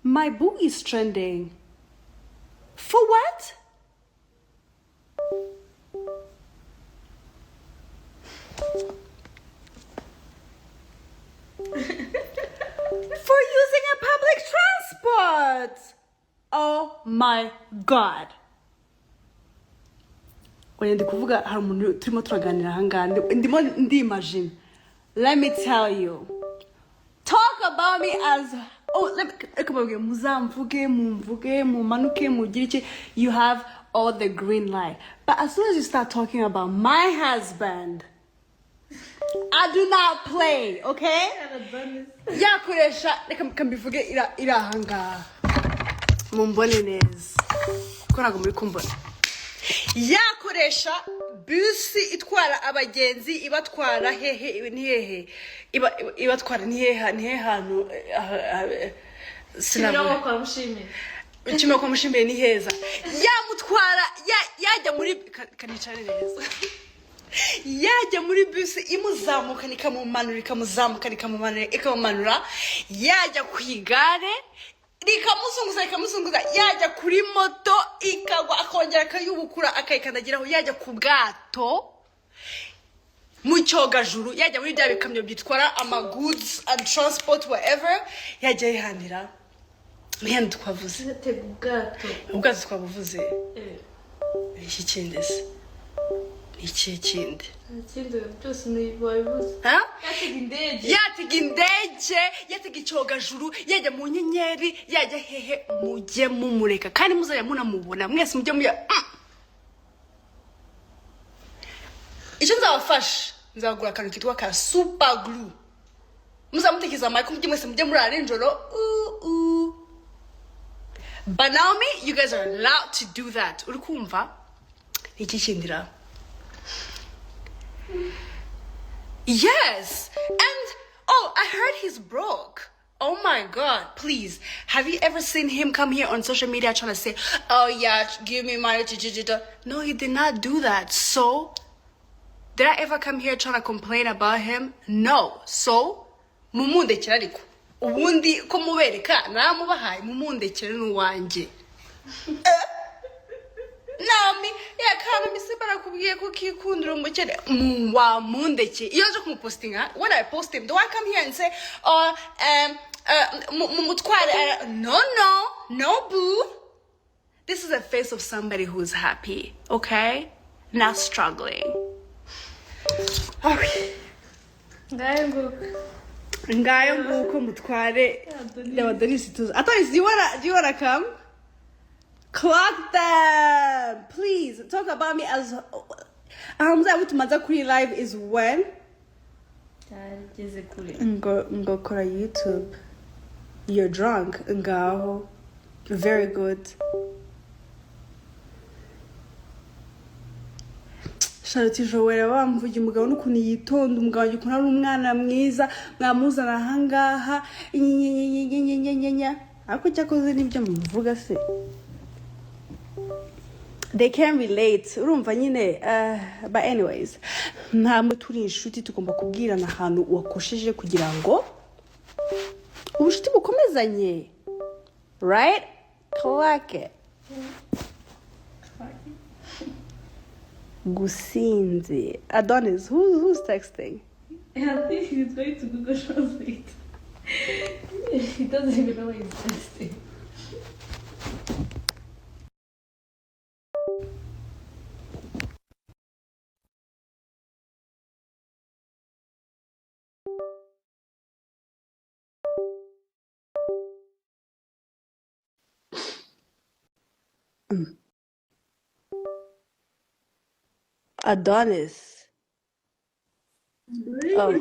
My boo is trending. For what? For using a public transport. Oh my god. When ndi kuvuga hari umuntu turimo turaganira ahangaha ndimo ndimagine. Let me tell you. Talk about me as muzamvuge, mumvuge, mumanuke, mugire. You have all the green light. But as soon as you start talking about my husband, I do not play, okay? Yakoresha reka mbivuge ira hanga. Mumbone neza. Koraga muri kumbona. Yakoresha bus itwara abagenzi ibatwara hehe ni hehe ibatwara ni hehe hano sinabona kwa mushimire Chimo kwa mushimire ni heza yamutwara yajya muri kanicare neza yajya muri bus imuzamuka nikamumanura ikamumanura yajya ku igare rikamusunguza yajya kuri moto ikagwa akongera akayubukura akayikandagiraho yajya ku bwato mu cyogajuru yajya muri bya bikamyo bitwara ama goods and transport whatever yajya yihanira mihanda twavuze ubwato twabuvuze iki kindi se iki kindi byose ni babivuze yatega indege yatega icyogajuru yajya mu nyenyeri yajya hehe mujye mumureka kandi muzajya munamubona mwese mujye muya icyo nzabafasha nzagura akantu kitwa ka super glue muzamutekiza amako mujye mwese mujye muri arenjoro But Naomie, you guys are allowed to do that. Uri kumva iki kindira Yes, and oh, I heard he's broke. Oh my god, please. Have you ever seen him come here on social media trying to say, oh yeah, give me money? No, he did not do that. So, did I ever come here trying to complain about him? No. So, mumundekera ariko. Ubundi ko mubereka naramubahaye mumundekera n'uwanjye. Naomie, yakana misibara kubwiye ko kikundira umukene wa mundeke iyo aje kumupostinga when I post him do I come here and say mutware no boo, this is a face of somebody who's happy, okay, not struggling. Okay, ngayo nguko mutware y'abadorisi tuzi Adonis, do you wanna come? Clock them, please. Talk about me as tumaza kuri live is when ngo kora YouTube. You're drunk ngaho. Very good. Charlotte Joel bamvuye umugabo n'ukuntu yitonda umugabo gikuna ari umwana mwiza mwamuzana ahangaha ariko cyakoze nibyo muvuga se. They can relate. Urumva nyine but anyways ntamwe turi inshuti tugomba kubwirana ahantu wakosheje kugira ngo ubushuti bukomezanye, right? Clack it. Gusinzi. Adonis, who's texting? I think he's going to Google Translate. He doesn't even know what he's texting. Adonis. Oh.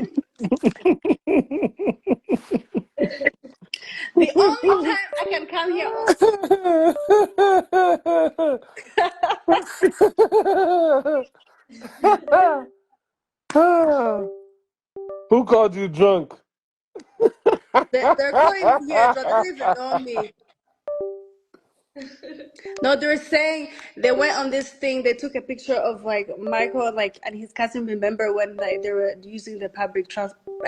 The only time I can come here. Who called you drunk? They're calling me here, but they don't even know me. No, they were saying they went on this thing. They took a picture of like Michael, like, and his cousin. Remember when like they were using the public public transport?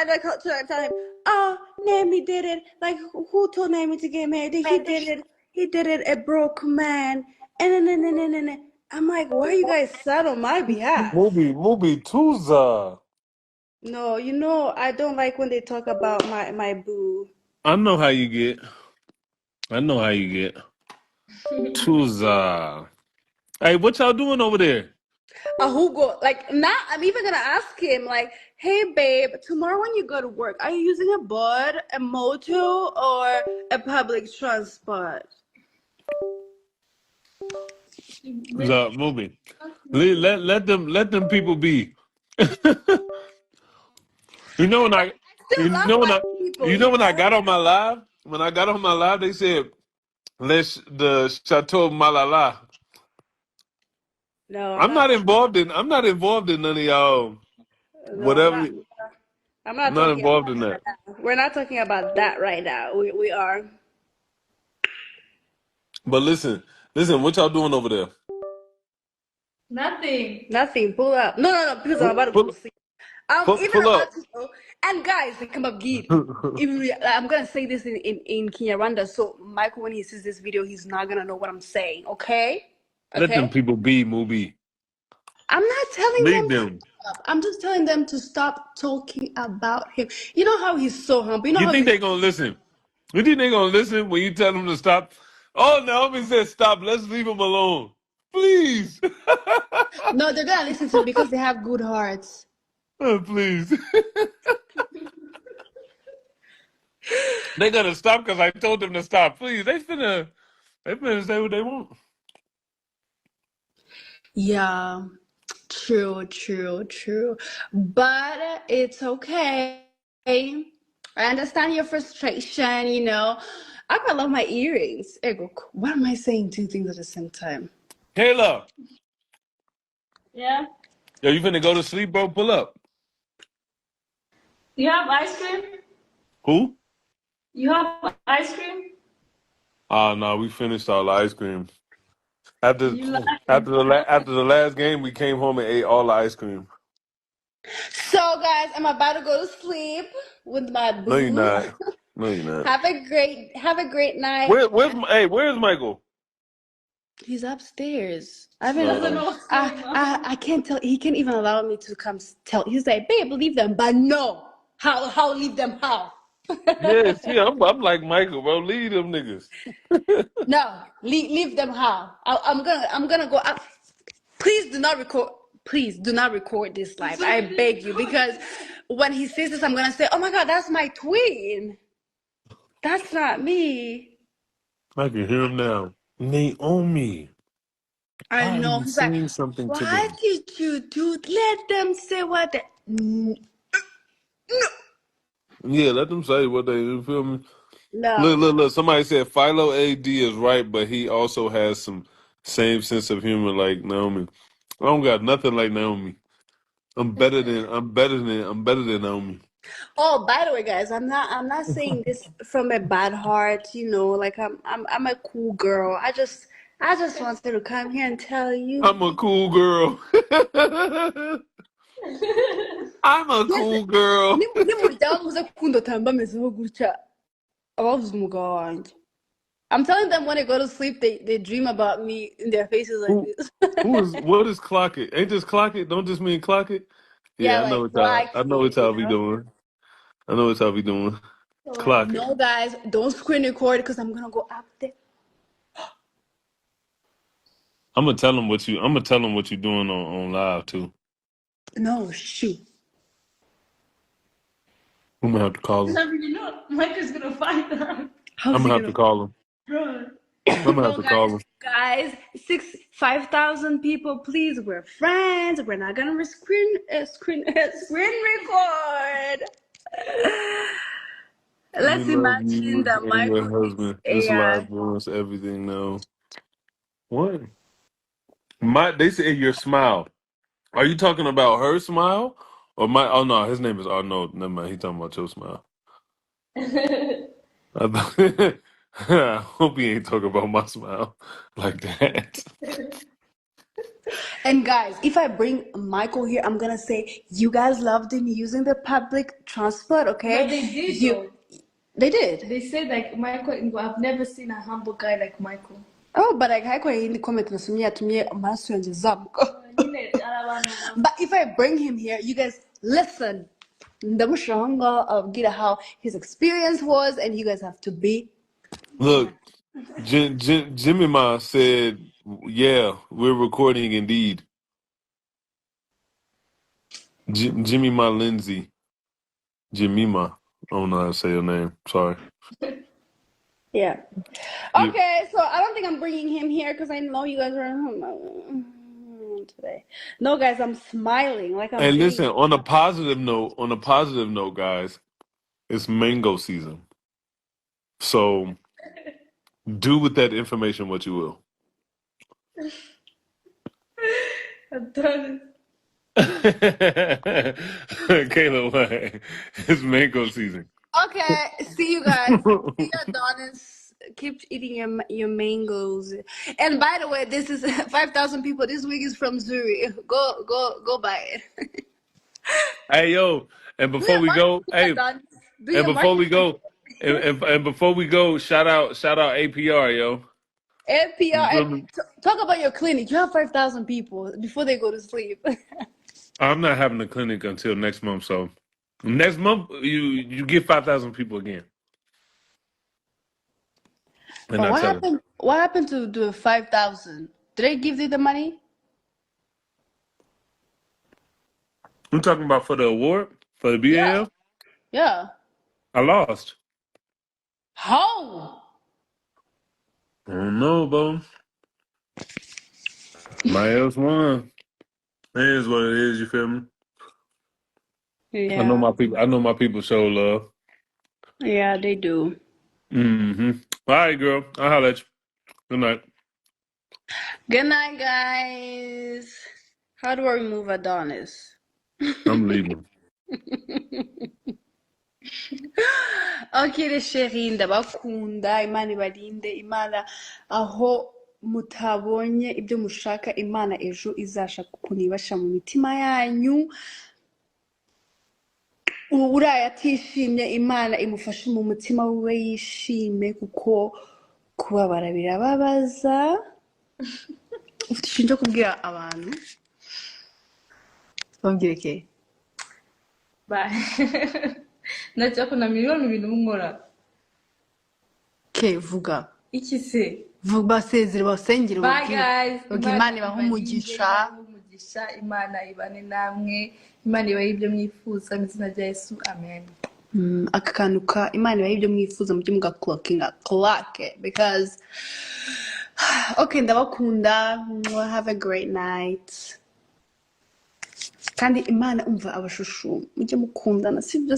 And they tell him, "Oh, Naomi did it. Like, who told Naomi to get married? He did it. He did it. A broke man." And I'm like, why are you guys sad on my behalf? Movie Tuza. No, you know I don't like when they talk about my boo. I know how you get. I know how you get. Tuza. Hey, what y'all doing over there? Hugo, like now I'm even gonna ask him, like, hey babe, tomorrow when you go to work, are you using a boat, a moto, or a public transport? The movie. Let them people be. you know when I Still you love know when my I people, you you know when I know? got on my live when I got on my live they said let's the Chateau Malala. No, I'm I'm not not talking. involved in none of y'all No, whatever. I'm I'm not not talking involved about in that. that. We're not talking about that right now. We are But listen, what y'all doing over there? Nothing. nothing. Pull up. No, because I'm about to go to Pull sleep. I'm even pull about up. to go. And guys, they come up gear. Even I'm gonna say this in Kinyarwanda, so Michael, when he sees this video, he's not gonna know what I'm saying. Okay? Let them Okay? people be, movie. I'm not telling Leave them to them. stop. I'm just telling them to stop talking about him. You know how he's so humble. You know You how think he's they gonna listen? You think they gonna listen when you tell them to stop? Oh, Naomi said stop. Let's leave them alone, please. no, they're gonna listen to me because they have good hearts. Please. They gonna stop because I told them to stop. Please, they finna say what they want. Yeah, true. But it's okay. I understand your frustration, you know. I quite love my earrings. Ego, why am I saying two things at the same time? Kayla, Yeah. yo, you finna go to sleep, bro? Pull up. You have ice cream? Who? You have ice cream? No, we finished all the ice cream. After You lying. after the last game, we came home and ate all the ice cream. So, guys, I'm about to go to sleep with my No, you're boo. not. No, you're not. Have a great night. Where's Michael? He's upstairs. I She haven't. doesn't Uh, know what's going on. I can't tell. He can't even allow me to come tell. He's like, babe, leave them, but no. How leave them? How? yeah, see, I'm like Michael, bro. Leave them niggas. No, leave them. How? I'm gonna go up. Please do not record. Please do not record this live. I Somebody beg you, record because when he says this, I'm gonna say, oh my god, that's my twin. That's not me. I can hear him now. Naomi, I why are know. you He's like, saying something to why them? did you do? Let them say what they. Yeah, let them say what they you feel me. No. Look. Somebody said Philo AD is right, but he also has some same sense of humor like Naomi. I don't got nothing like Naomi. I'm better than Naomi. Oh, by the way, guys, I'm not saying this from a bad heart, you know, like I'm a cool girl. I just wanted to come here and tell you. I'm a cool girl. I'm a Yes, cool girl. nimuryango muze kundotamba amezeho gutya abavuze umugabo wanjye. I'm telling them when they go to sleep, they dream about me in their faces like Who this. what is clock it? Ain't this clock it? Don't just mean clock it? Yeah, Yeah, like clock I know what it, you y'all be know. doing. I know what y'all be doing. Clock it. No, guys, don't screen record because I'm gonna go out there. I'm gonna tell them what you doing on live too. No, shoot. I'm gonna have to call him. I really know. Mike is gonna find out. How's I'm he gonna have gonna? to call him. Bro. I'm gonna have No, to call him. guys, 5,000 people, please. We're friends. We're not gonna screen record. We Let's love imagine you that and your Michael is husband. This AI. live ruins everything now. What? They say your smile. Are you talking about her smile? Or my oh no, his name is Arnold. Never mind, he talking about your smile. I, thought- I hope he ain't talking about my smile like that. And guys, if I bring Michael here, I'm gonna say you guys loved him using the public transport, okay? But they did You, though. they did. They said like Michael. I've never seen a humble guy like Michael. Oh, but like haikuwa yindi comment nasomye yatumye amaraso yanjye azamuka. Nyine arabantu. But if I bring him here, you guys listen. Ndamushira aho ngaho ababwira how his experience was, and you guys have to be. Look, Jimmy Ma said, "Yeah, we're recording indeed." Jimmy Ma Lindsay, Jemima. I don't know how to say your name. Sorry. Yeah. You, Okay, so I don't think I'm bringing him here because I know you guys are today. No, guys, I'm smiling like I'm and being. listen, on a positive note, guys, it's mango season. So do with that information what you will. Adonis. Kayla, what? It's mango season. Okay, see you guys. See you, Adonis. Keep eating your mangoes. And by the way, this is 5,000 people. This week is from Zurich. Go buy it. Hey yo, and Do before your we go, marketing, hey, Adonis. Do and your before we marketing. go, and before we go, shout out APR, yo. You NPR. feel And me? talk about your clinic. You have 5,000 people before they go to sleep. I'm not having a clinic until next month, so next month you get 5,000 people again, and But I what tell them. happened? What happened to the 5,000? Did they give you the money? I'm talking about for the award for the Yeah. BAL. Yeah. I lost. How? I don't know, bro. My else won. It is what it is. You feel me? I know Yeah. my people. I know my people show love. Yeah, they do. Mm-hmm. All right, girl. I'll holler at you. Good night. Good night, guys. How do I remove Adonis? I'm leaving. Okay, chérie, ndabakunda. Imana ibarinde. Imana aho mutabonye ibyo mushaka, Imana ejo izashaka ukuntu ibasha mu mitima yanyu. Uriya atishimye, Imana imufashe mu mutima we yishime, kuko kubabara birababaza. Ufite ikintu cyo kubwira abantu? Bambwire ke. Bye. Ndashaka kuna miliyoni ibintu nkora. Ke, vuga. Iki se? Vuga, basezere, basengere, Bye babwire. guys. Babwire Imana ibahe umugisha. Imana ibane namwe. Imana ibahe ibyo mwifuza mu izina rya Yesu. Amen. Aka kantu ka Imana ibahe ibyo mwifuza mujye mugaklokinga clock because okay, ndabakunda. Have a great night. Kandi Imana umva abashushu mujye mukundana, sibyo?